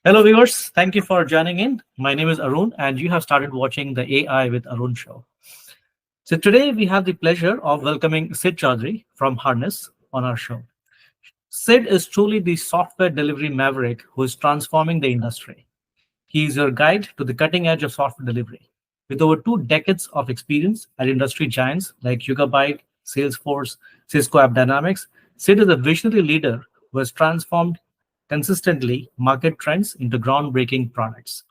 Hello, viewers. Thank you for joining in. My name is Arun, and you have started watching the AI with Arun Show. So, today we have the pleasure of welcoming Sid Choudhury from Harness on our show. Sid is truly the software delivery maverick who is transforming the industry. He is your guide to the cutting edge of software delivery. With over 2 decades of experience at industry giants like Yugabyte, Salesforce, Cisco App Dynamics, Sid is a visionary leader who has transformed consistently market trends into groundbreaking products.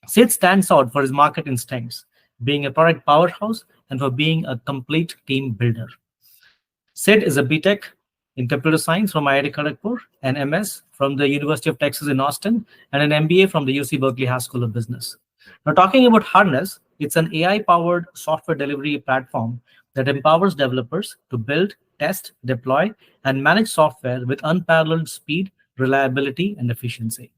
Sid stands out for his market instincts, being a product powerhouse, and for being a complete team builder. Sid is a BTech in computer science from IIT Kharagpur, an MS from the University of Texas in Austin, and an MBA from the UC Berkeley Haas School of Business. Now, talking about Harness, it's an AI-powered software delivery platform that empowers developers to build, test, deploy, and manage software with unparalleled speed, reliability, and efficiency.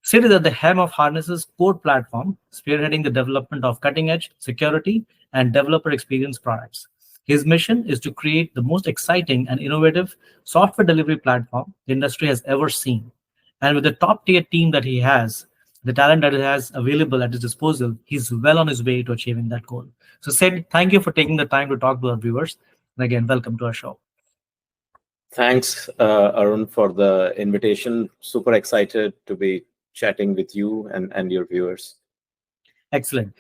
Sid is at the helm of Harness's core platform, spearheading the development of cutting-edge security and developer experience products. His mission is to create the most exciting and innovative software delivery platform the industry has ever seen. And with the top-tier team that he has, the talent that he has available at his disposal, he's well on his way to achieving that goal. So, Sid, thank you for taking the time to talk to our viewers. And again, welcome to our show. Thanks, Arun, for the invitation. Super excited to be chatting with you and your viewers. Excellent.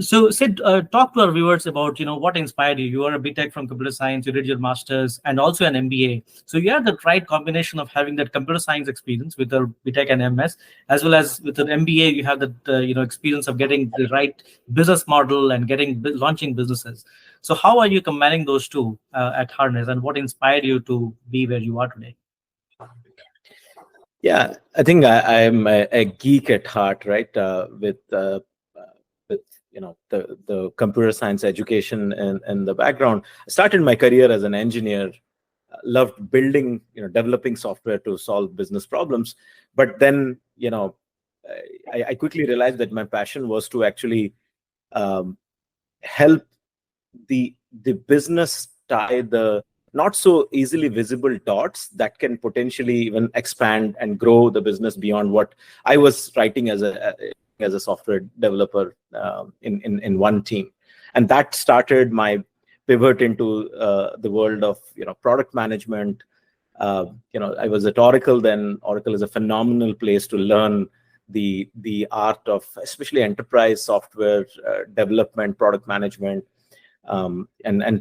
So, Sid, talk to our viewers about what inspired you. You are a BTech from computer science. You did your masters and also an MBA. So you have the right combination of having that computer science experience with the BTech and MS, as well as with an MBA. You have that experience of getting the right business model and launching businesses. So how are you combining those two at Harness, and what inspired you to be where you are today? Yeah, I think I'm a geek at heart, right? With the computer science education and the background. I started my career as an engineer. Loved building, developing software to solve business problems. But then, I quickly realized that my passion was to actually um, help the business tie the not so easily visible dots that can potentially even expand and grow the business beyond what I was writing as a software developer in one team. And that started my pivot into the world of product management. I was at Oracle then. Oracle is a phenomenal place to learn the art of especially enterprise software development, product management, and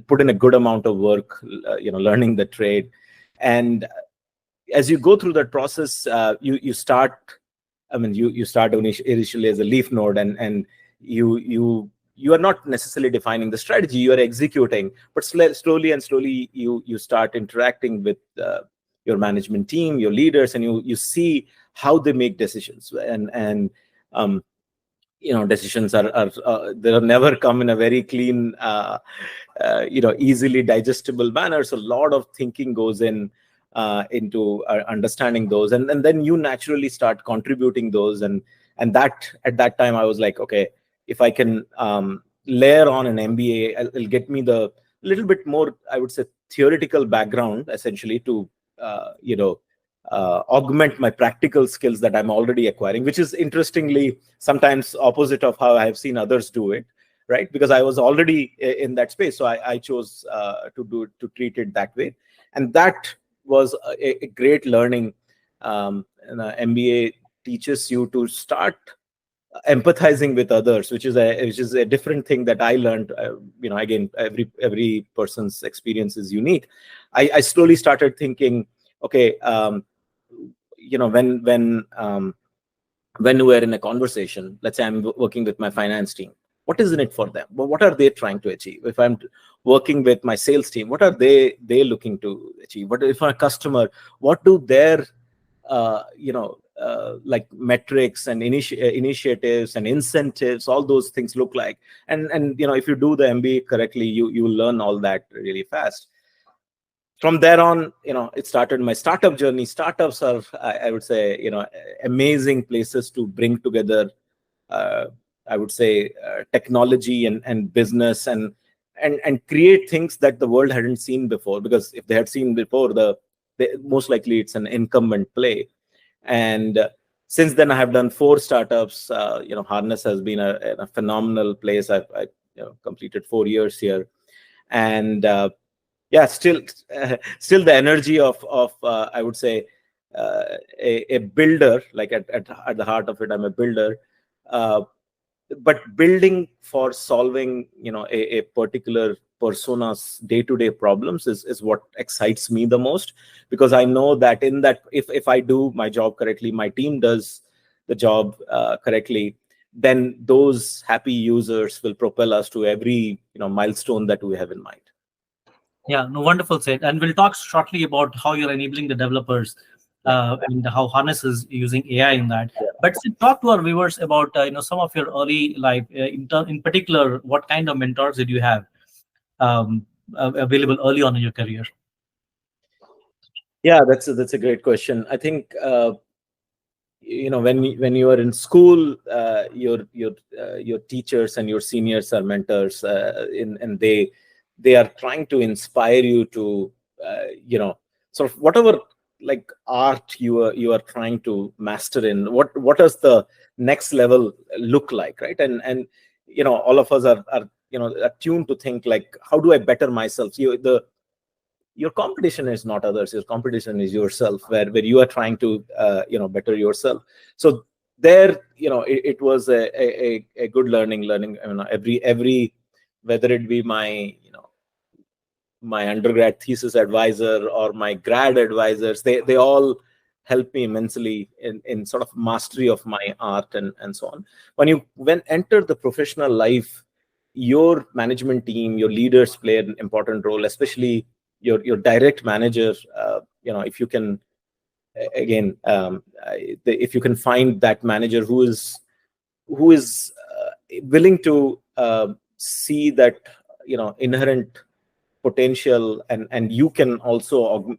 put in a good amount of work, learning the trade. And as you go through that process, you start. I mean, you start initially as a leaf node, and you are not necessarily defining the strategy. You are executing, but slowly you start interacting with your management team, your leaders, and you see how they make decisions. And decisions are they'll never come in a very clean, easily digestible manner. So a lot of thinking goes into understanding those, and then you naturally start contributing those, and that at that time I was like, okay, if I can layer on an MBA, it'll get me the little bit more, I would say, theoretical background, essentially, to augment my practical skills that I'm already acquiring, which is interestingly sometimes opposite of how I have seen others do it, right? Because I was already in that space, so I chose to treat it that way, and that was a great learning. And MBA teaches you to start empathizing with others, which is a different thing that I learned. Again, every person's experience is unique. I slowly started thinking, okay, when we're in a conversation, let's say I'm working with my finance team, what is in it for them? What are they trying to achieve? If I'm working with my sales team, what are they looking to achieve? What if a customer, what do their like metrics and initiatives and incentives, all those things look like? And if you do the MBA correctly, you will learn all that really fast. From there on, it started my startup journey. Startups are, I would say, amazing places to bring together, I would say, technology and business and create things that the world hadn't seen before. Because if they had seen before, most likely it's an incumbent play. And Since then, I have done 4 startups. Harness has been a phenomenal place. I completed 4 years here, and yeah, still the energy of I would say a builder. Like at the heart of it, I'm a builder. Uh, but building for solving a particular persona's day-to-day problems is what excites me the most, because I know that in that, if I do my job correctly, my team does the job correctly, then those happy users will propel us to every milestone that we have in mind. Yeah, no, wonderful said. And we'll talk shortly about how you're enabling the developers Yeah. and how Harness is using AI in that. Yeah. But talk to our viewers about some of your early life, in particular, what kind of mentors did you have available early on in your career? Yeah, that's a great question. I think when you are in school, your teachers and your seniors are mentors, and they are trying to inspire you to sort of whatever, like, art you are trying to master in, what does the next level look like, right? And all of us are attuned to think, like, how do I better myself? Your competition is not others, your competition is yourself, where you are trying to better yourself. So there, it was a good learning. Every, whether it be my undergrad thesis advisor or my grad advisors, they all helped me immensely in sort of mastery of my art and so on. When enter the professional life, your management team, your leaders play an important role, especially your direct manager. If you can, again, if you can find that manager who is willing to see that inherent potential, and you can also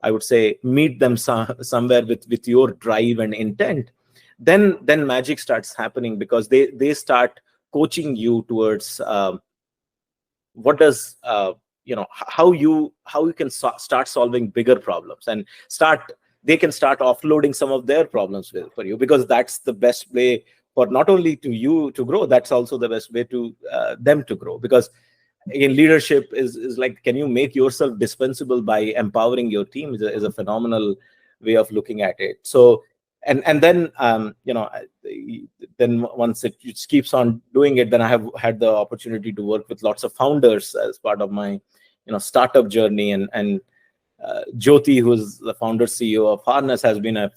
I would say meet them somewhere with your drive and intent, then magic starts happening, because they start coaching you towards what does how you can start solving bigger problems, and they can start offloading some of their problems for you, because that's the best way for not only to you to grow, that's also the best way to them to grow. Because again, leadership is like, can you make yourself dispensable by empowering your team, is a phenomenal way of looking at it. So and then then once it keeps on doing it, then I have had the opportunity to work with lots of founders as part of my startup journey. And Jyoti, who's the founder CEO of Harness, has been I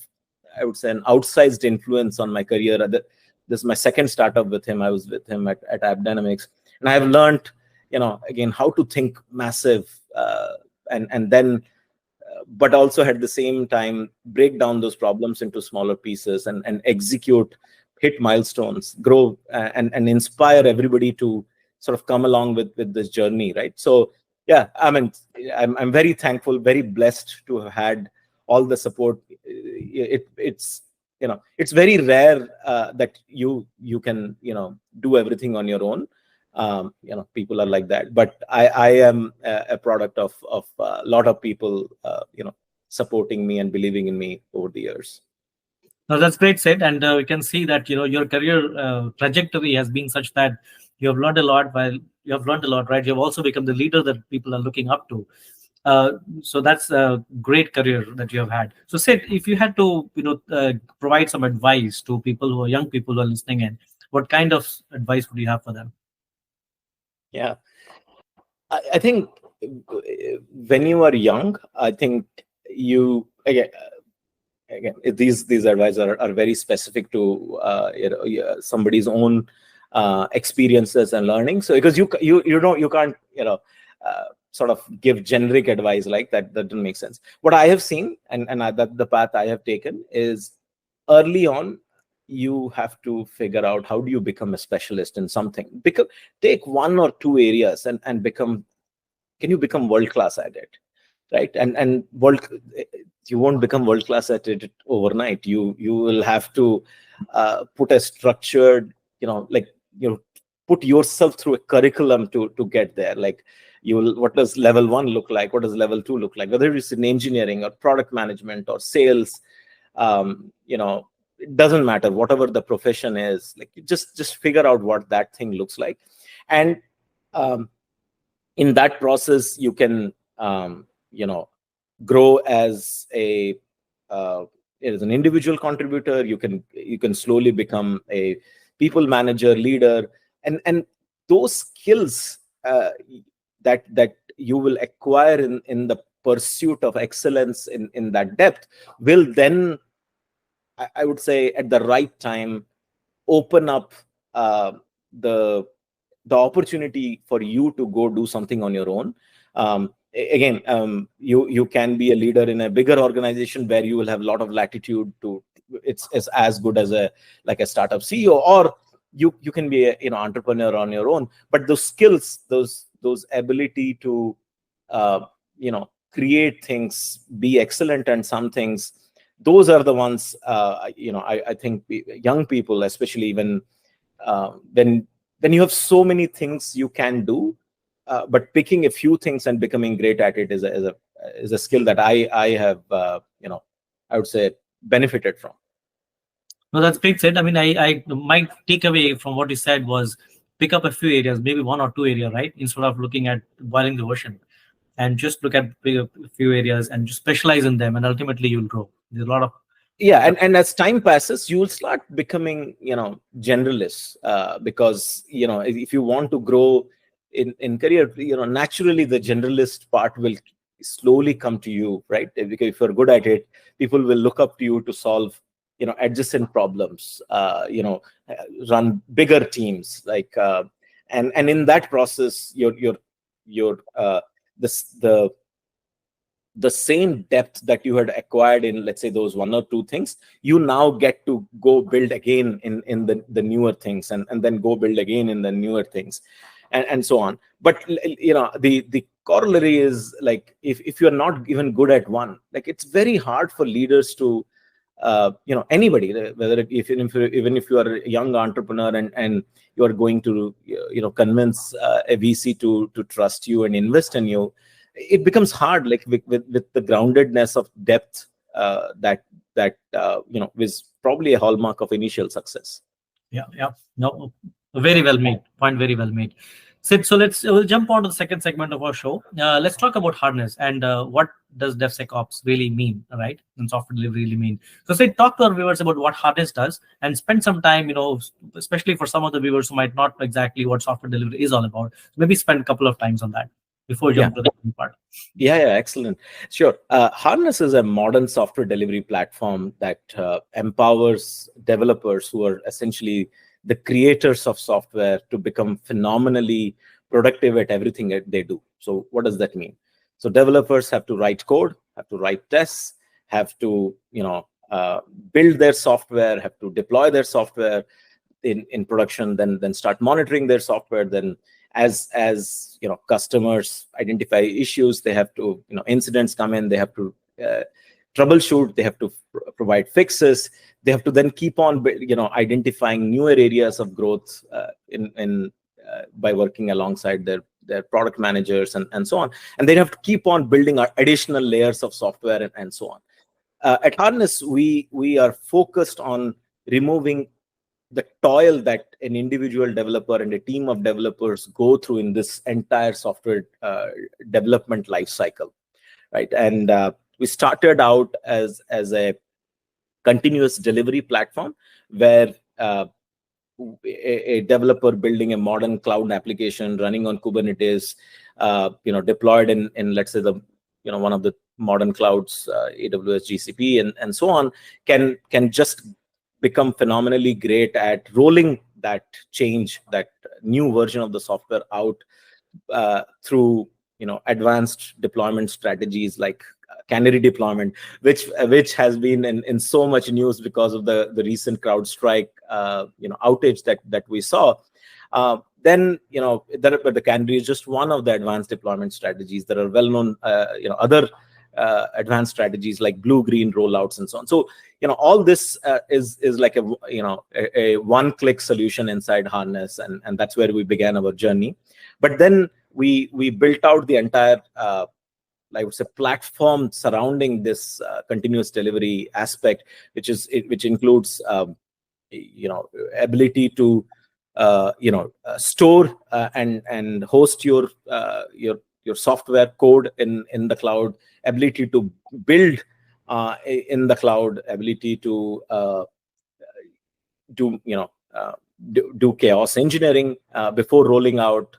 would say, an outsized influence on my career. This is my second startup with him. I was with him at AppDynamics, and I have learned again, how to think massive, and then but also at the same time break down those problems into smaller pieces, and execute, hit milestones, grow, and inspire everybody to sort of come along with this journey, right? So yeah, I mean, I'm very thankful, very blessed to have had all the support. It's very rare that you can do everything on your own. People are like that, but I am a product of a lot of people supporting me and believing in me over the years. No, that's great said, and we can see that your career trajectory has been such that you have learned a lot. While you have learned a lot, right? You have also become the leader that people are looking up to. So that's a great career that you have had. So, Sid, if you had to provide some advice to people who are young people who are listening in, what kind of advice would you have for them? Yeah, I think when you are young, I think you again these advice are very specific to somebody's own experiences and learning. So because you can't sort of give generic advice like that. That doesn't make sense. What I have seen, that the path I have taken is, early on you have to figure out how do you become a specialist in something. Because take one or two areas and can you become world class at it, right? And world You won't become world class at it overnight. You will have to put a structured, like, put yourself through a curriculum to get there. Like, what does level 1 look like? What does level 2 look like? Whether it's in engineering or product management or sales, it doesn't matter whatever the profession is, like you just figure out what that thing looks like. And um, in that process you can grow as a as an individual contributor. You can slowly become a people manager, leader, and those skills that you will acquire in the pursuit of excellence in that depth will then, I would say, at the right time, open up uh, the the opportunity for you to go do something on your own. Again, you can be a leader in a bigger organization where you will have a lot of latitude to, it's as good as a like a startup CEO, or you can be a entrepreneur on your own. But those skills, those ability to create things, be excellent at some things, those are the ones I think young people, especially when you have so many things you can do, but picking a few things and becoming great at it is a skill that I have I would say benefited from. No, that's great said. I mean, I my takeaway from what you said was pick up a few areas, maybe one or two area, right? Instead of looking at boiling the ocean, and just look at a few areas and just specialize in them, and ultimately you'll grow. There's a lot of Yeah, and as time passes you will start becoming generalists, because if you want to grow in career, naturally the generalist part will slowly come to you, right? Because if you're good at it, people will look up to you to solve adjacent problems, run bigger teams, like and in that process your the same depth that you had acquired in, let's say, those one or two things, you now get to go build again in the newer things, and then go build again in the newer things, and so on. But the corollary is, like, if you're not even good at one, like, it's very hard for leaders to anybody, whether even if you are a young entrepreneur and you are going to convince a VC to trust you and invest in you, it becomes hard, like with the groundedness of depth that is probably a hallmark of initial success. Yeah. No, very well made. Point very well made. Sid, so we'll jump on to the second segment of our show. Let's talk about Harness and what does DevSecOps really mean, right? And software delivery really mean. So, Sid, talk to our viewers about what Harness does, and spend some time, especially for some of the viewers who might not know exactly what software delivery is all about. Maybe spend a couple of times on that before we jump to the second part. Yeah, excellent. Sure. Harness is a modern software delivery platform that empowers developers who are essentially the creators of software to become phenomenally productive at everything that they do. So what does that mean? So developers have to write code, have to write tests, have to build their software, have to deploy their software in production, then start monitoring their software. Then as customers identify issues, they have to incidents come in, they have to troubleshoot, they have to provide fixes, they have to then keep on identifying newer areas of growth by working alongside their product managers and so on, and they have to keep on building additional layers of software and so on. At Harness, we are focused on removing the toil that an individual developer and a team of developers go through in this entire software development life cycle, right? And we started out as a continuous delivery platform where a developer building a modern cloud application running on Kubernetes, deployed in let's say the one of the modern clouds, AWS, GCP, and so on, can just become phenomenally great at rolling that change, that new version of the software out through advanced deployment strategies like canary deployment, which has been in so much news because of the recent CrowdStrike outage that we saw. Then the canary is just one of the advanced deployment strategies. There are well-known other advanced strategies like blue-green rollouts and so on. So all this is like a one-click solution inside Harness, and that's where we began our journey. But then we built out the entire I would say, platform surrounding this continuous delivery aspect, which includes ability to store and host your software code in the cloud, ability to build in the cloud, ability to do do chaos engineering before rolling out,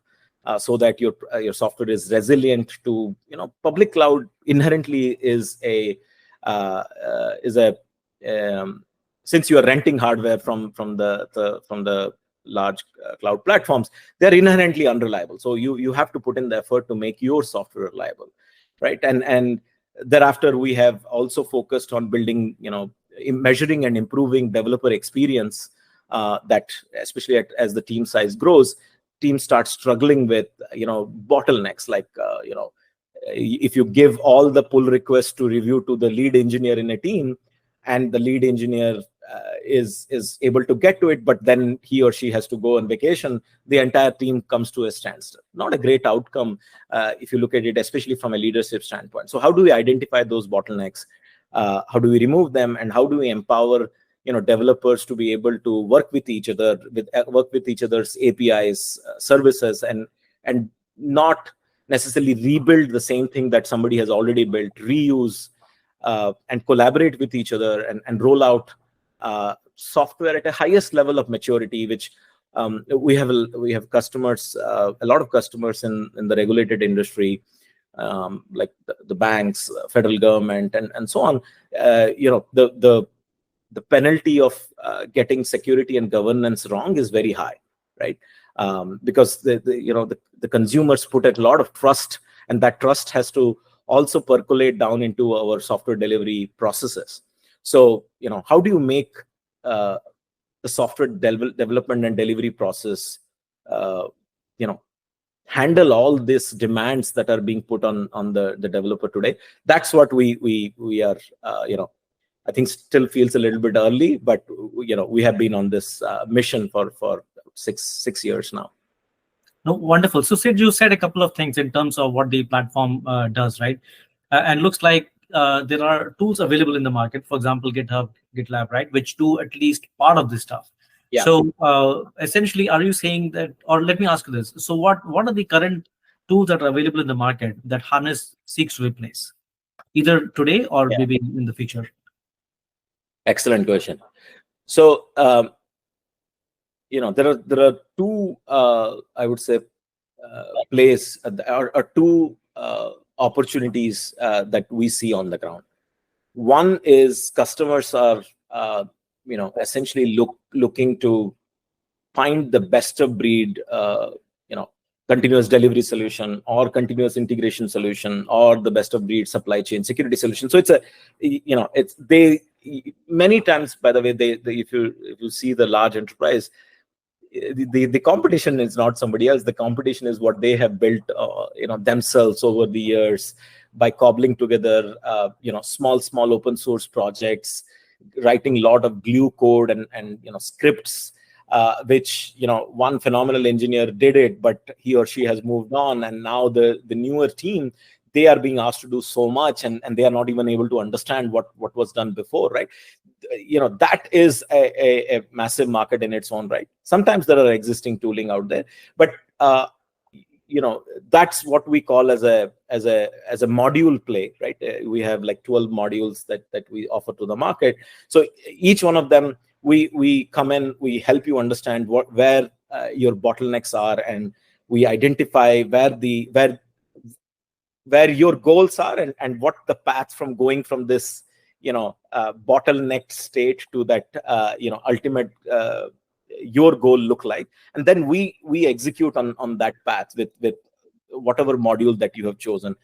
so that your software is resilient to public cloud. Inherently is a since you are renting hardware from the large cloud platforms, they're inherently unreliable. So you have to put in the effort to make your software reliable, right? And thereafter, we have also focused on building, measuring and improving developer experience. That especially as the team size grows, teams start struggling with bottlenecks, like if you give all the pull requests to review to the lead engineer in a team, and the lead engineer is able to get to it, but then he or she has to go on vacation, the entire team comes to a standstill. Not a great outcome if you look at it, especially from a leadership standpoint. So how do we identify those bottlenecks? How do we remove them, and how do we empower developers to be able to work with each other, work with each other's APIs, services, and not necessarily rebuild the same thing that somebody has already built, reuse and collaborate with each other, and roll out software at a highest level of maturity, which we have customers, a lot of customers in the regulated industry, like the banks, federal government, and so on. The penalty of getting security and governance wrong is very high, right? Because the consumers put a lot of trust, and that trust has to also percolate down into our software delivery processes. So how do you make the software development and delivery process handle all these demands that are being put on the developer today? That's what we are I think still feels a little bit early, but we have been on this mission for 6 years now. No, wonderful. So Sid, you said a couple of things in terms of what the platform does, right? And looks like there are tools available in the market, for example, GitHub, GitLab, right, which do at least part of this stuff. Yeah. So essentially, are you saying that, or let me ask you this. So what are the current tools that are available in the market that Harness seeks to replace, either today or maybe in the future? Excellent question. So there are two I would say plays or two opportunities that we see on the ground. One is customers are essentially looking to find the best of breed continuous delivery solution, or continuous integration solution, or the best of breed supply chain security solution. So it's they many times, by the way, they if you see the large enterprise, the competition is not somebody else. The competition is what they have built themselves over the years, by cobbling together small open source projects, writing a lot of glue code and scripts, which one phenomenal engineer did it, but he or she has moved on, and now the newer team, they are being asked to do so much, and they are not even able to understand what was done before, right? That is a massive market in its own right. Sometimes there are existing tooling out there, but that's what we call as a module play, right? We have like 12 modules that we offer to the market. So each one of them, we come in, we help you understand where your bottlenecks are, and we identify where your goals are, and what the path from going from this bottleneck state to that ultimate your goal look like. And then we execute on that path with whatever module that you have chosen.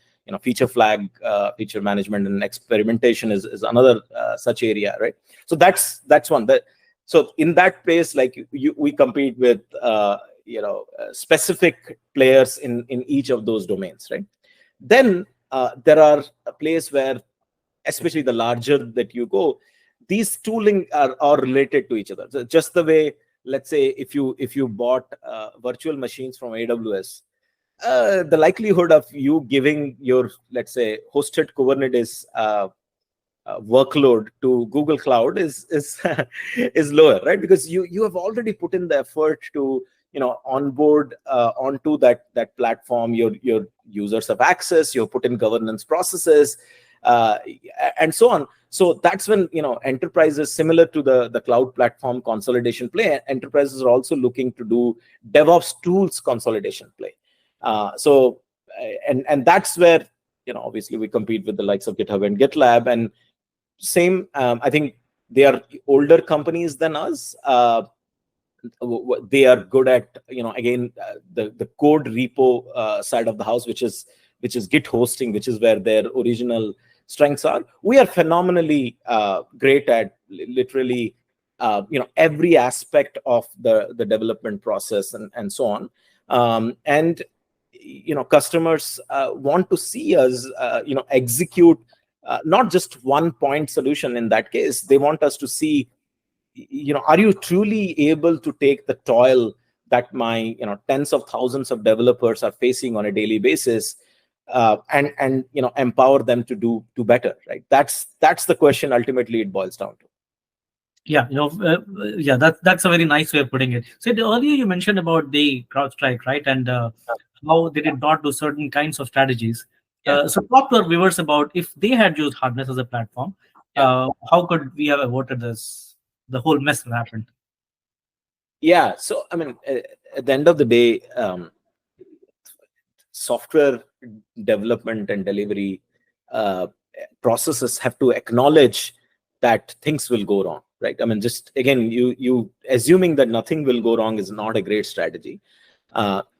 Feature flag, feature management, and experimentation is another such area, right? So that's one. So in that place, like we compete with specific players in each of those domains, right? Then there are a place where, especially the larger that you go, these tooling are related to each other. So just the way, let's say, if you bought virtual machines from AWS, The likelihood of you giving your, let's say, hosted Kubernetes workload to Google Cloud is is lower, right? Because you have already put in the effort to onboard onto that platform. Your users have access. You've put in governance processes, uh, and so on. So that's when enterprises, similar to the cloud platform consolidation play, enterprises are also looking to do DevOps tools consolidation play. And that's where obviously we compete with the likes of GitHub and GitLab. And same, I think they are older companies than us. They are good at again, the code repo side of the house, which is Git hosting, which is where their original strengths are. We are phenomenally great at literally every aspect of the development process and so on. And customers want to see us execute not just one point solution. In that case, they want us to see, are you truly able to take the toil that my tens of thousands of developers are facing on a daily basis, and empower them to do better, right? That's the question ultimately it boils down to. Yeah, yeah, that's a very nice way of putting it. So earlier you mentioned about the CrowdStrike, right? And how they did not do certain kinds of strategies. Yeah. So talk to our viewers about, if they had used Harness as a platform, how could we have avoided the whole mess that happened? Yeah. So I mean, at the end of the day, software development and delivery processes have to acknowledge that things will go wrong, right? I mean, just again, you assuming that nothing will go wrong is not a great strategy.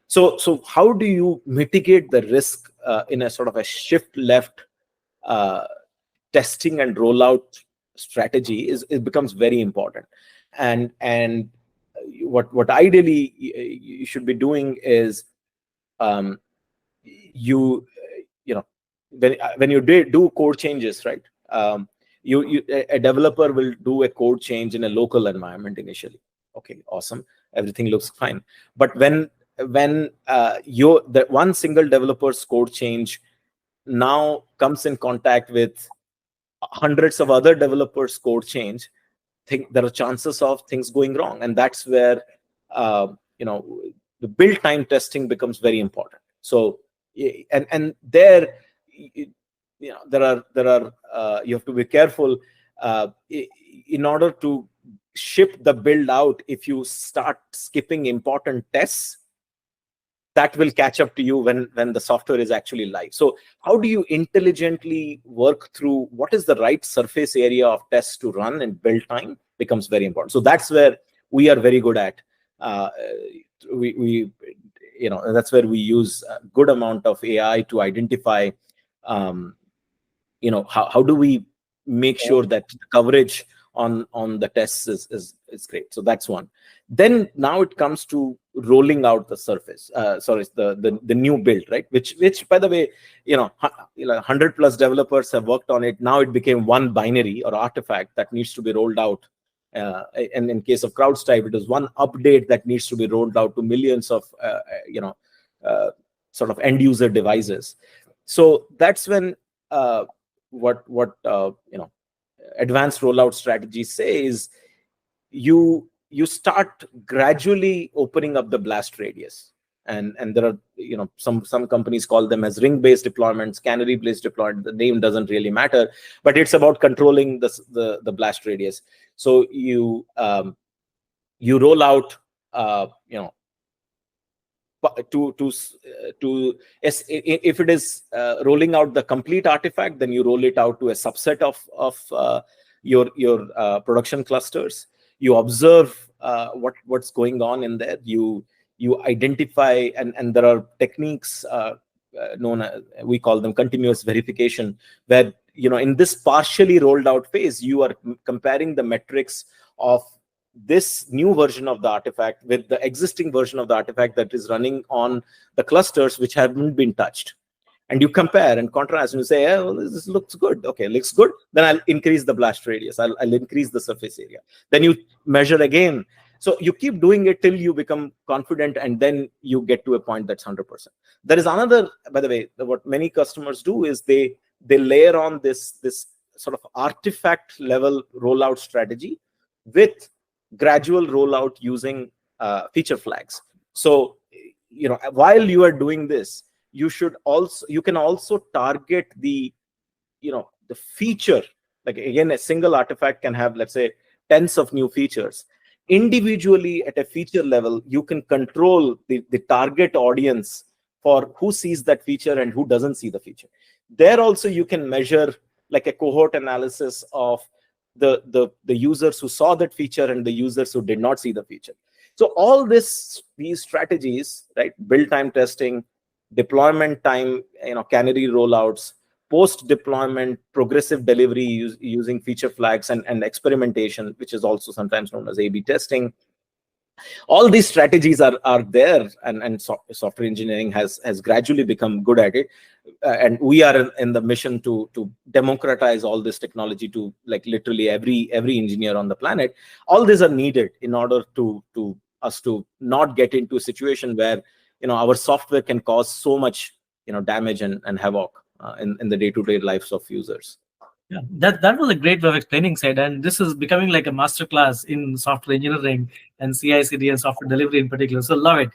So how do you mitigate the risk in a sort of a shift left testing and rollout strategy? It becomes very important. And what ideally you should be doing is, you know when you do code changes, right? A developer will do a code change in a local environment initially. Okay, awesome, everything looks fine. But when the one single developer's code change now comes in contact with hundreds of other developers' code change, there are chances of things going wrong. And that's where uh, you know the build time testing becomes very important. So and there there are you have to be careful in order to ship the build out. If you start skipping important tests, that will catch up to you when the software is actually live. So how do you intelligently work through what is the right surface area of tests to run, and build time becomes very important. So that's where we are very good at. We that's where we use a good amount of AI to identify how do we make sure that the coverage on the tests is great. So that's one. Then now it comes to rolling out the surface, the new build, right? Which by the way, 100 plus developers have worked on it. Now it became one binary or artifact that needs to be rolled out. And in case of CrowdStrike, it is one update that needs to be rolled out to millions of sort of end user devices. So that's when what advanced rollout strategies say is, you start gradually opening up the blast radius. And there are some companies call them as ring based deployments, canary based deployment. The name doesn't really matter, but it's about controlling the blast radius. So you roll out if it is rolling out the complete artifact, then you roll it out to a subset of your production clusters. You observe what's going on in there. You identify, and there are techniques known as, we call them continuous verification, where in this partially rolled out phase, you are comparing the metrics of this new version of the artifact with the existing version of the artifact that is running on the clusters which haven't been touched. And you compare and contrast, and you say, oh, well, this looks good. Okay, looks good. Then I'll increase the blast radius. I'll increase the surface area. Then you measure again So you keep doing it till you become confident, and then you get to a point that's 100%. There is another, by the way, what many customers do is they layer on this sort of artifact level rollout strategy with gradual rollout using feature flags. So while you are doing this, you can also target the feature. Like, again, a single artifact can have, let's say, tens of new features. Individually at a feature level, you can control the target audience for who sees that feature and who doesn't see the feature. There also you can measure like a cohort analysis of the users who saw that feature and the users who did not see the feature. So all these strategies, right? Build time testing, deployment time, canary rollouts, post deployment progressive delivery using feature flags, and experimentation, which is also sometimes known as A/B testing. All these strategies are there, and software engineering has gradually become good at it. And we are in the mission to democratize all this technology to like literally every engineer on the planet. All these are needed in order to us to not get into a situation where our software can cause so much damage and havoc in the day-to-day lives of users. Yeah, that was a great way of explaining, Sid. And this is becoming like a masterclass in software engineering and CI/CD and software delivery in particular. So love it.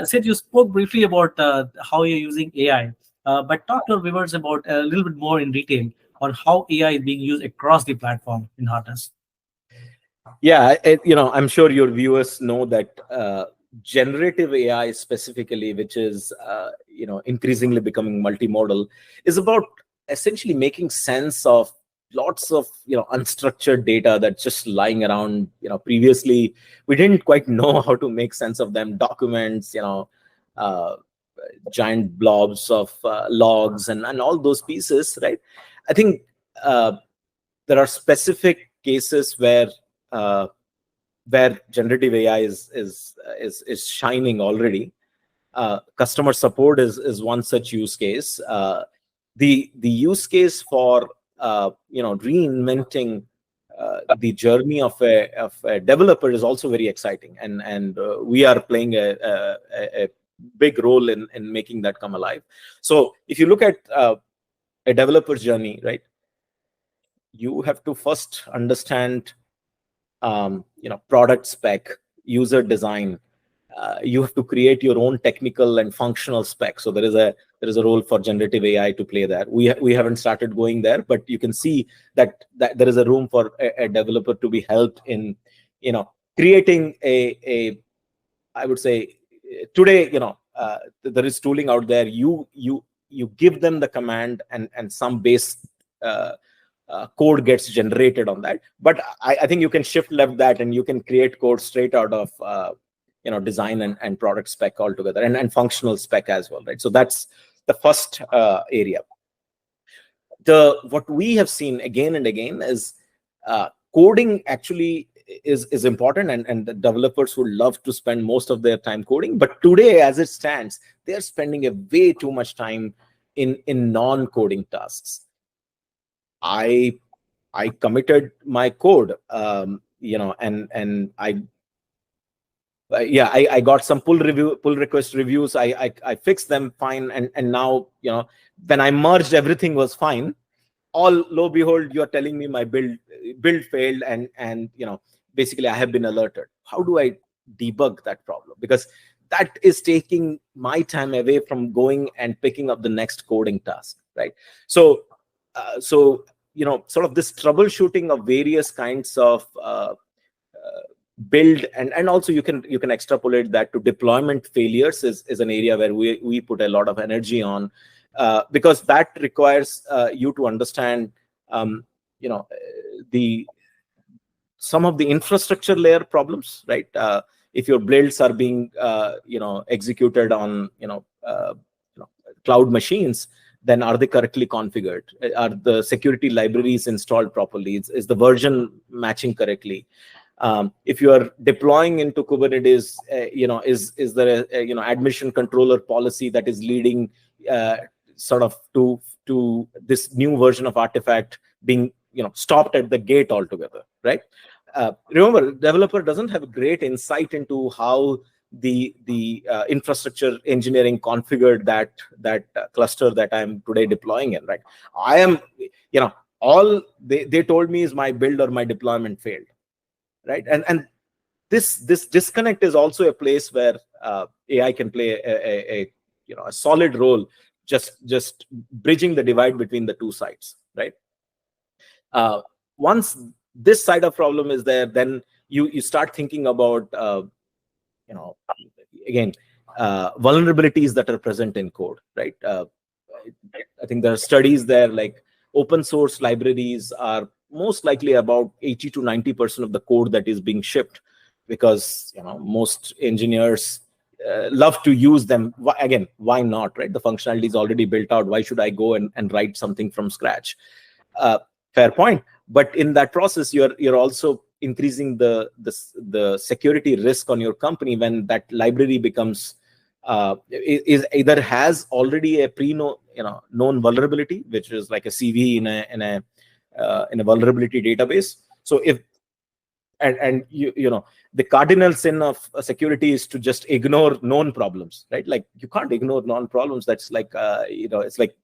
Sid, you spoke briefly about how you're using AI, but talk to our viewers about a little bit more in detail on how AI is being used across the platform in Harness. Yeah, I'm sure your viewers know that generative AI specifically, which is increasingly becoming multimodal, is about essentially making sense of lots of unstructured data that's just lying around. Previously we didn't quite know how to make sense of them. Documents, giant blobs of logs and all those pieces, right? I think there are specific cases where generative AI is shining already. Customer support is one such use case. The use case for reinventing the journey of a developer is also very exciting, and we are playing a big role in making that come alive. So if you look at a developer's journey, right, you have to first understand product spec, user design. You have to create your own technical and functional spec. So there is a role for generative AI to play there. We haven't started going there, but you can see that there is a room for a developer to be helped in creating a I would say today there is tooling out there. You give them the command, and some base code gets generated on that. But I think you can shift left that, and you can create code straight out of design and product spec altogether, and functional spec as well, right? So that's the first area. What we have seen again and again is coding actually is important, and the developers would love to spend most of their time coding. But today, as it stands, they're spending a way too much time in non-coding tasks. I committed my code, and I got some pull request reviews. I fixed them fine, and now when I merged, everything was fine. All lo behold, you're telling me my build failed, and basically I have been alerted. How do I debug that problem? Because that is taking my time away from going and picking up the next coding task, right? So sort of this troubleshooting of various kinds of build, and also you can extrapolate that to deployment failures is an area where we put a lot of energy on, because that requires you to understand some of the infrastructure layer problems, right? If your builds are being executed on cloud machines, then are they correctly configured? Are the security libraries installed properly? Is the version matching correctly? If you are deploying into Kubernetes, is there a admission controller policy that is leading sort of to this new version of artifact being stopped at the gate altogether, right? remember, developer doesn't have a great insight into how the infrastructure engineering configured that cluster that I'm today deploying in, right? I am, all they told me is my build or my deployment failed, right? And this disconnect is also a place where AI can play a solid role, just bridging the divide between the two sides, right? uh, Once this side of problem is there, then you start thinking about you know again vulnerabilities that are present in code, right? I think there are studies there, like open source libraries are most likely about 80 to 90% of the code that is being shipped, because most engineers love to use them. Again, why not, right? The functionality is already built out. Why should I go and write something from scratch? uh, Fair point. But in that process, you're also increasing the security risk on your company when that library becomes is either has already a known vulnerability, which is like a CV in a vulnerability database. So if and the cardinal sin of security is to just ignore known problems, right? Like, you can't ignore known problems. That's like it's like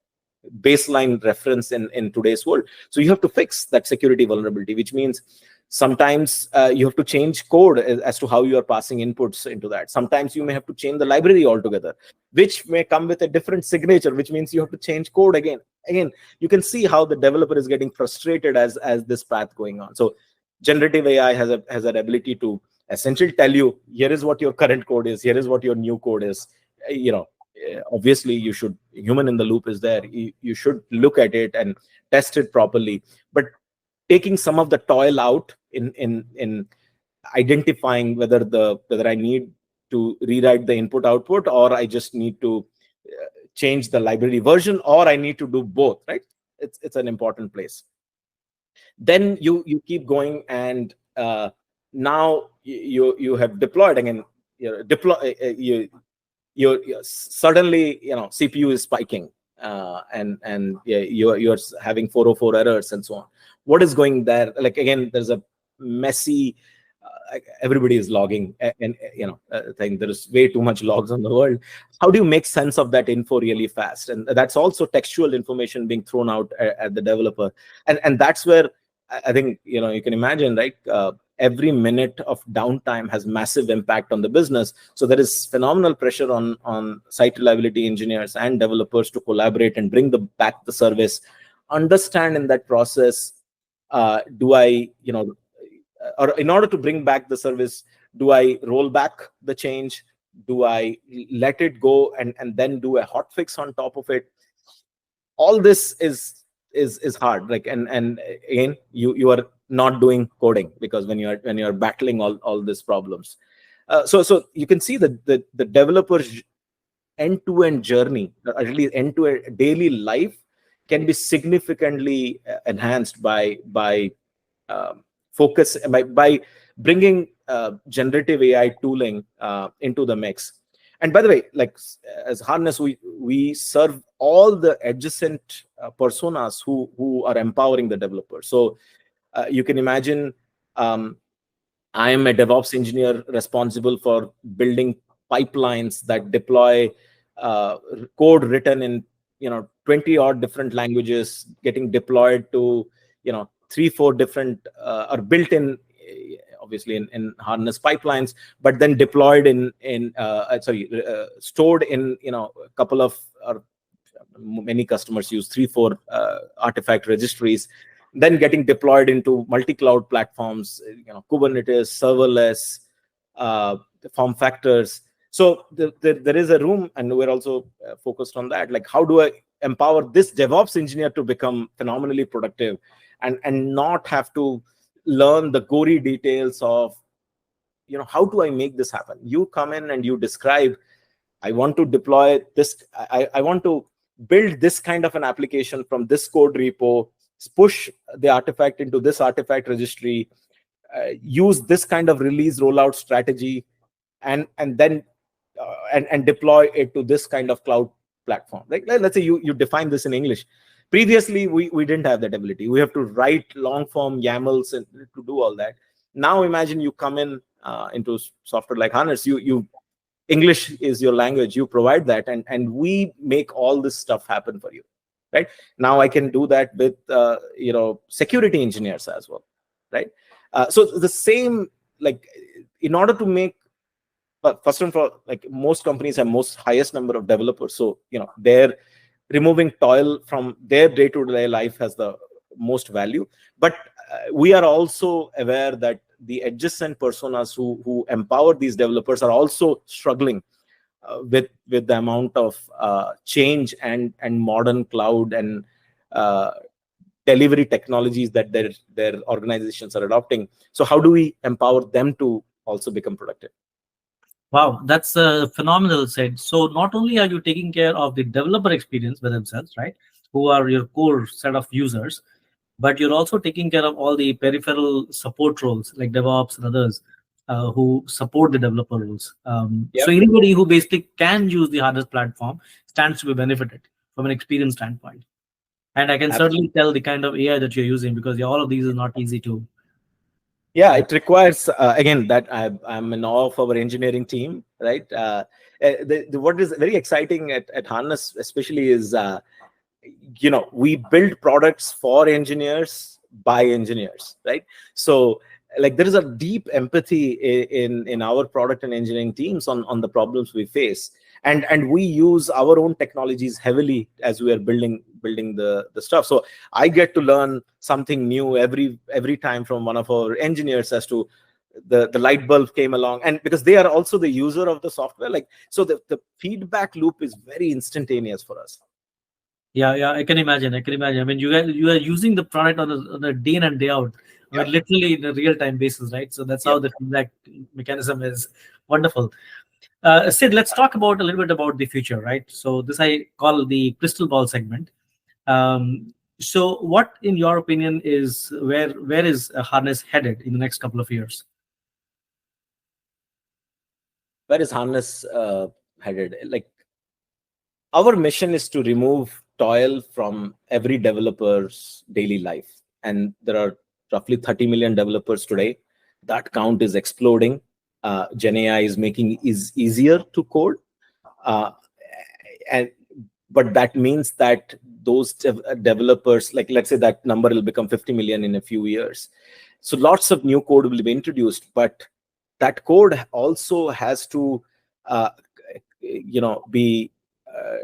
baseline reference in today's world. So you have to fix that security vulnerability, which means sometimes you have to change code as to how you are passing inputs into that. Sometimes you may have to change the library altogether, which may come with a different signature, which means you have to change code again. You can see how the developer is getting frustrated as this path going on. So generative AI has an ability to essentially tell you, here is what your current code is, here is what your new code is. Obviously, you should, human in the loop is there. You should look at it and test it properly, but taking some of the toil out in identifying whether I need to rewrite the input output, or I just need to change the library version, or I need to do both, right? It's an important place. Then you keep going, and now you have deployed again. You suddenly CPU is spiking, and yeah, you're having 404 errors and so on. What is going there? Like, again, there's a messy everybody is logging, and I think there is way too much logs on the world. How do you make sense of that info really fast? And that's also textual information being thrown out at the developer, and that's where I think you can imagine, right? Every minute of downtime has massive impact on the business. So there is phenomenal pressure on site reliability engineers and developers to collaborate and bring back the service. Understand in that process, do I, or in order to bring back the service, do I roll back the change? Do I let it go and then do a hot fix on top of it? All this is hard. Like, and again, you are not doing coding, because when you're battling all these problems. So you can see that the developer's end-to-end journey, or at least end-to-end daily life, can be significantly enhanced by focus, by bringing generative AI tooling into the mix. And by the way, like, as Harness, we serve all the adjacent personas who are empowering the developer. So you can imagine, I am a DevOps engineer responsible for building pipelines that deploy code written in 20 odd different languages, getting deployed to 3-4 different or built in, obviously in Harness pipelines, but then deployed stored in a couple of, or many customers use 3-4 artifact registries, then getting deployed into multi-cloud platforms, Kubernetes, serverless, form factors. So there is a room, and we're also focused on that. Like, how do I empower this DevOps engineer to become phenomenally productive, and not have to learn the gory details of, how do I make this happen? You come in and you describe, I want to deploy this, I want to build this kind of an application from this code repo, push the artifact into this artifact registry, use this kind of release rollout strategy, and then and deploy it to this kind of cloud platform. Like, let's say you define this in English. Previously, we didn't have that ability. We have to write long form YAMLs and to do all that. Now imagine you come in into software like Harness. You English is your language. You provide that, and we make all this stuff happen for you, right? Now I can do that with security engineers as well, right? So the same, like, in order to make, first and foremost, like, most companies have most highest number of developers, so they're removing toil from their day-to-day life has the most value. But we are also aware that the adjacent personas who empower these developers are also struggling with the amount of change and modern cloud and uh, delivery technologies that their organizations are adopting. So how do we empower them to also become productive? Wow, that's phenomenal said. So not only are you taking care of the developer experience with themselves, right, who are your core set of users, but you're also taking care of all the peripheral support roles like DevOps and others who support the developer roles. So Yep. anybody who basically can use the Harness platform stands to be benefited from an experience standpoint. And I can certainly tell the kind of AI that you're using, because yeah, all of these is not easy to. Yeah, it requires, again, that I'm in awe of our engineering team, right? What is very exciting at Harness especially is we build products for engineers by engineers, right? So, like, there is a deep empathy in our product and engineering teams on the problems we face, and we use our own technologies heavily as we are building the stuff. So I get to learn something new every time from one of our engineers as to the light bulb came along, and because they are also the user of the software, like, so the feedback loop is very instantaneous for us. Yeah, yeah, I can imagine. I can imagine. I mean, you are using the product on a day in and day out. I mean, Yep. literally in a real time basis, right? So that's how Yep. the feedback mechanism is. Wonderful. Sid, let's talk about a little bit about the future, right? So this I call the crystal ball segment. So what, in your opinion, is where is Harness headed in the next couple of years? Where is Harness headed? Like, our mission is to remove toil from every developer's daily life, and there are roughly 30 million developers today. That count is exploding. Gen AI is making is easier to code, uh, and but that means that those developers, like, let's say that number will become 50 million in a few years. So lots of new code will be introduced, but that code also has to uh, be uh,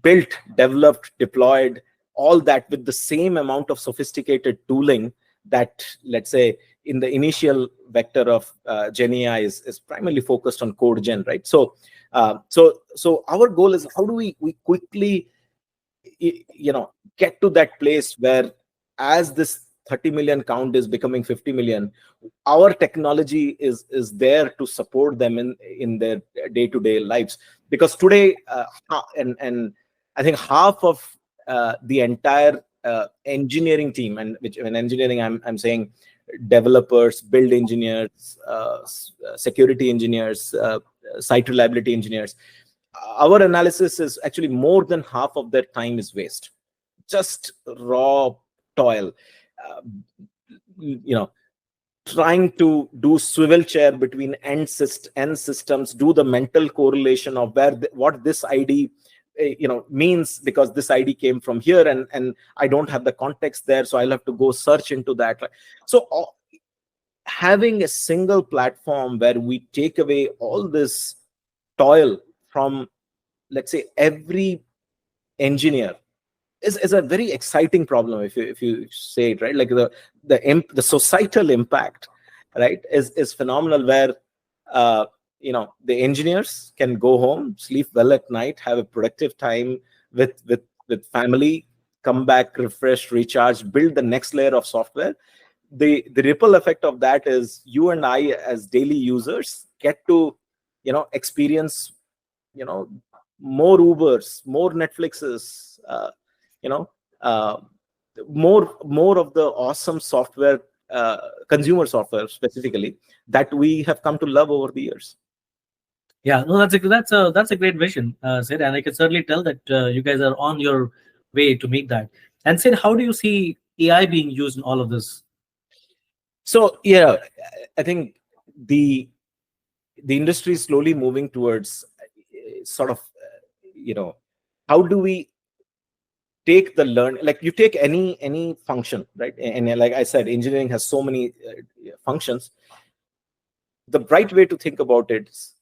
built, developed, deployed, all that with the same amount of sophisticated tooling that, let's say, in the initial vector of Gen AI is primarily focused on code gen, right? So our goal is, how do we quickly get to that place where, as this 30 million count is becoming 50 million, our technology is there to support them in their day-to-day lives. Because today, and I think half of the entire engineering team, and which, when engineering, I'm saying developers, build engineers, security engineers, site reliability engineers, our analysis is actually more than half of their time is waste, just raw toil, uh, you know trying to do swivel chair between end systems, do the mental correlation of what this ID means, because this ID came from here, and I don't have the context there, so I'll have to go search into that. So having a single platform where we take away all this toil from, let's say, every engineer is a very exciting problem, if you say it right. Like, the societal impact, right, is phenomenal, where the engineers can go home, sleep well at night, have a productive time with family, come back refreshed, recharged, build the next layer of software. The ripple effect of that is, you and I, as daily users, get to experience you know more Ubers, more Netflixes, you know uh, more of the awesome software, consumer software specifically, that we have come to love over the years. Yeah, no, that's a great vision, Sid, and I can certainly tell that you guys are on your way to meet that. And Sid, how do you see AI being used in all of this? So yeah, I think the the industry is slowly moving towards sort of how do we take the learn, like you take any function, right? And like I said, engineering has so many functions. The right way to think about it is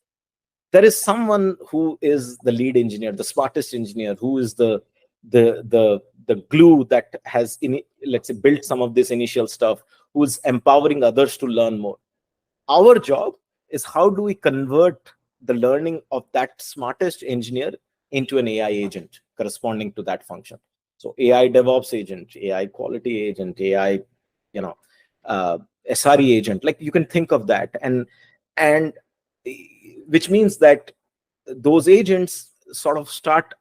there is someone who is the lead engineer, the smartest engineer, who is the glue that has let's say built some of this initial stuff, who is empowering others to learn more. Our job is how do we convert the learning of that smartest engineer into an AI agent corresponding to that function. So AI DevOps agent, AI quality agent, AI, you know, uh, SRE agent. Like you can think of that, and which means that those agents sort of start,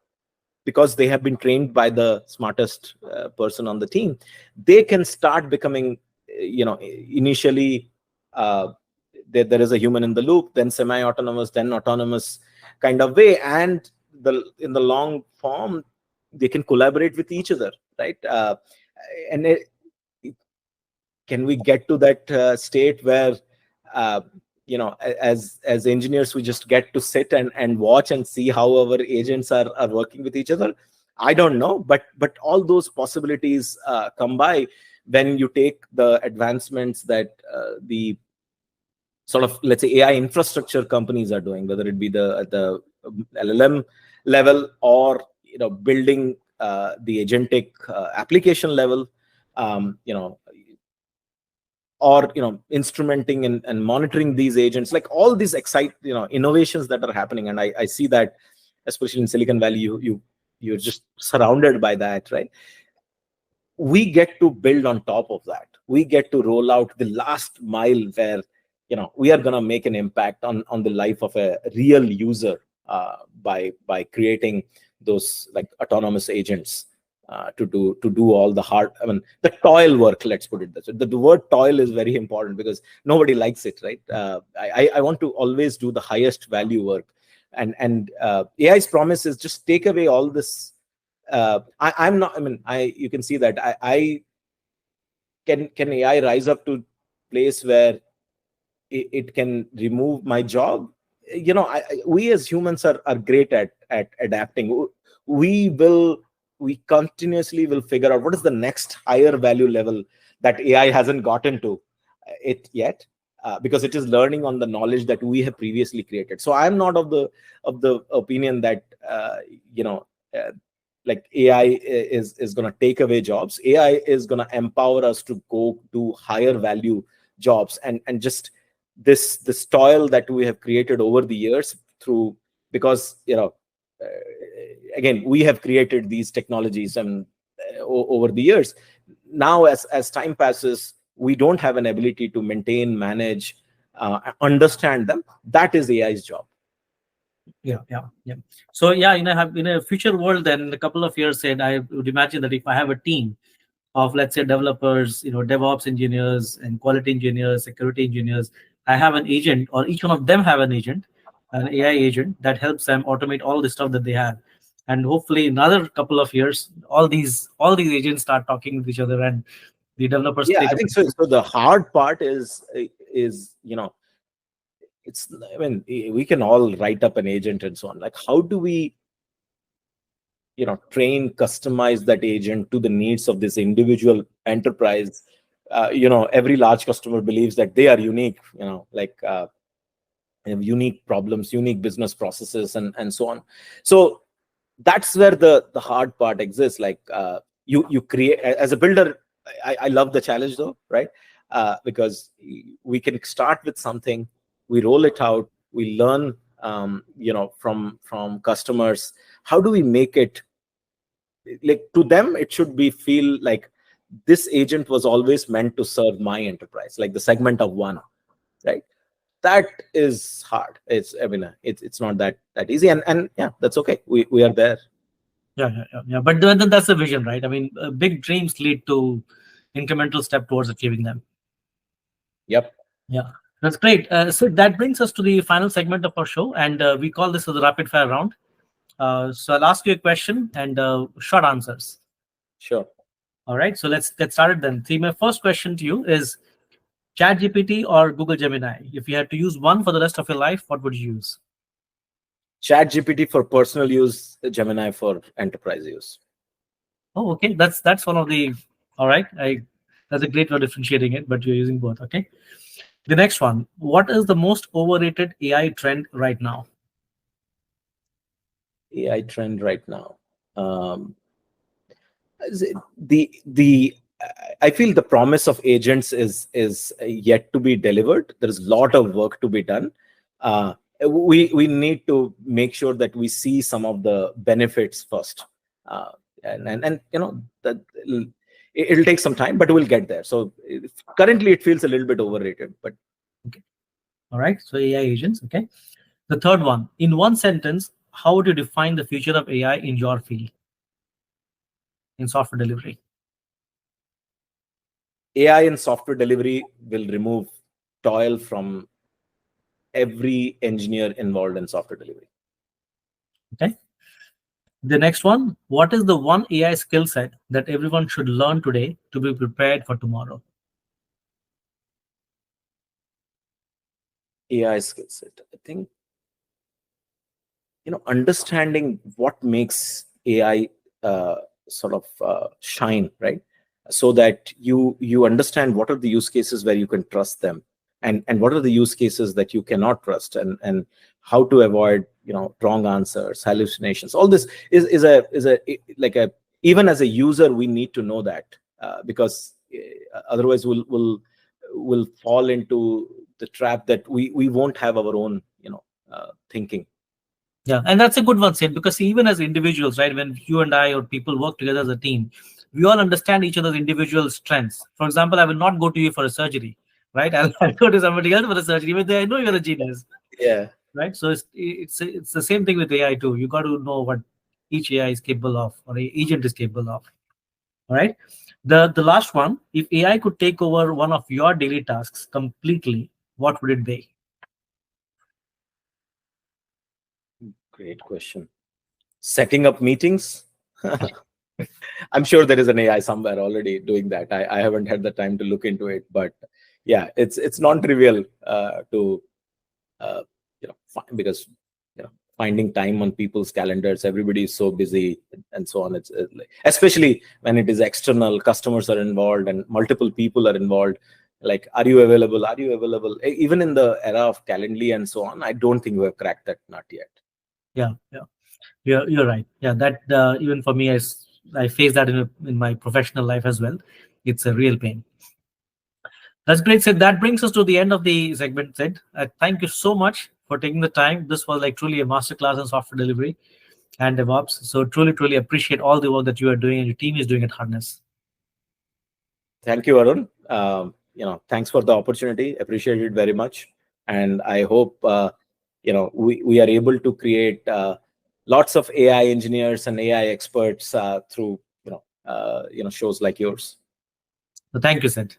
because they have been trained by the smartest person on the team, they can start becoming initially uh, there is a human in the loop, then semi-autonomous, then autonomous kind of way, and in the long form they can collaborate with each other, right? And can we get to that state where uh, as engineers we just get to sit and watch and see how our agents are working with each other? I don't know, but all those possibilities come by when you take the advancements that the sort of, let's say, AI infrastructure companies are doing, whether it be the LLM level, or building the agentic application level, you know or instrumenting and monitoring these agents, like all these innovations that are happening. And I see that especially in Silicon Valley, you're just surrounded by that, right? We get to build on top of that. We get to roll out the last mile where we are going to make an impact on the life of a real user, by creating those like autonomous agents to do all the hard, I mean, the toil work. Let's put it this way. The word toil is very important because nobody likes it, right? I want to always do the highest value work, and AI's promise is just take away all this. I'm not. I mean, you can see that I can AI rise up to place where it can remove my job? We as humans are great at adapting. We continuously will figure out what is the next higher value level that AI hasn't gotten to it yet, because it is learning on the knowledge that we have previously created. So I'm not of the opinion that you know uh, like AI is going to take away jobs. AI is going to empower us to go do higher value jobs, and just this toil that we have created over the years through, because again, we have created these technologies and over the years. Now as time passes, we don't have an ability to maintain, manage, understand them. That is AI's job. Yeah. So yeah, in a future world, then in a couple of years, said I would imagine that if I have a team of, let's say, developers, DevOps engineers and quality engineers, security engineers, I have an agent, or each one of them have an agent, an AI agent that helps them automate all the stuff that they have. And hopefully in another couple of years, all these agents start talking with each other, and the developers Yeah, create I a think so. So the hard part is it's, I mean, we can all write up an agent and so on. Like, how do we train, customize that agent to the needs of this individual enterprise? Every large customer believes that they are unique, like they have unique problems, unique business processes, and so on. So that's where the hard part exists. Like, you create as a builder. I love the challenge though, right? Because we can start with something, we roll it out, we learn from customers. How do we make it, like, to them it should be feel like this agent was always meant to serve my enterprise, like the segment of one, right? That is hard. I mean, it's not that easy, and yeah, that's okay. We are there. yeah. But then that's the vision, right? I mean, big dreams lead to incremental step towards achieving them. Yep. Yeah, that's great. So that brings us to the final segment of our show, and we call this the rapid fire round. So I'll ask you a question and short answers. Sure. All right. So let's get started then. See, my first question to you is: ChatGPT or Google Gemini? If you had to use one for the rest of your life, what would you use? ChatGPT for personal use, Gemini for enterprise use. Oh, okay. That's one of the. All right. That's a great way of differentiating it, but you're using both. Okay. The next one. What is the most overrated AI trend right now? AI trend right now. Is it- the I feel the promise of agents is yet to be delivered. There's a lot of work to be done. We need to make sure that we see some of the benefits first, and that it'll take some time, but we'll get there. So currently, it feels a little bit overrated, but Okay. All right. So AI agents. Okay. The third one. In one sentence, how would you define the future of AI in your field in software delivery? AI in software delivery will remove toil from every engineer involved in software delivery. Okay. The next one. What is the one AI skill set that everyone should learn today to be prepared for tomorrow? AI skill set. I think understanding what makes AI sort of shine, right? So that you understand what are the use cases where you can trust them, and what are the use cases that you cannot trust, and how to avoid wrong answers, hallucinations. All this is a like a even as a user we need to know that, because otherwise we'll fall into the trap that we won't have our own thinking. Yeah, and that's a good one, Sid, because even as individuals, right, when you and I or people work together as a team, we all understand each other's individual strengths. For example, I will not go to you for a surgery, right? I'll go to somebody else for a surgery, but I know you're a genius, Yeah. right? So it's the same thing with AI too. You got to know what each AI is capable of, or a agent is capable of. All right. The last one, if AI could take over one of your daily tasks completely, what would it be? Great question. Setting up meetings. I'm sure there is an AI somewhere already doing that. I haven't had the time to look into it, but yeah, it's non-trivial to because finding time on people's calendars. Everybody is so busy and so on. It's especially when it is external, customers are involved and multiple people are involved. Like, are you available? Are you available? Even in the era of Calendly and so on, I don't think we have cracked that nut yet. Yeah, yeah. You're right. Yeah, that even for me, I face that in my professional life as well. It's a real pain. That's great, Sid. That brings us to the end of the segment, Sid. Thank you so much for taking the time. This was like truly a masterclass in software delivery and DevOps. So truly, truly appreciate all the work that you are doing and your team is doing at Harness. Thank you, Arun. Thanks for the opportunity. Appreciate it very much, and I hope we are able to create lots of AI engineers and AI experts through shows like yours. So thank you, Sid.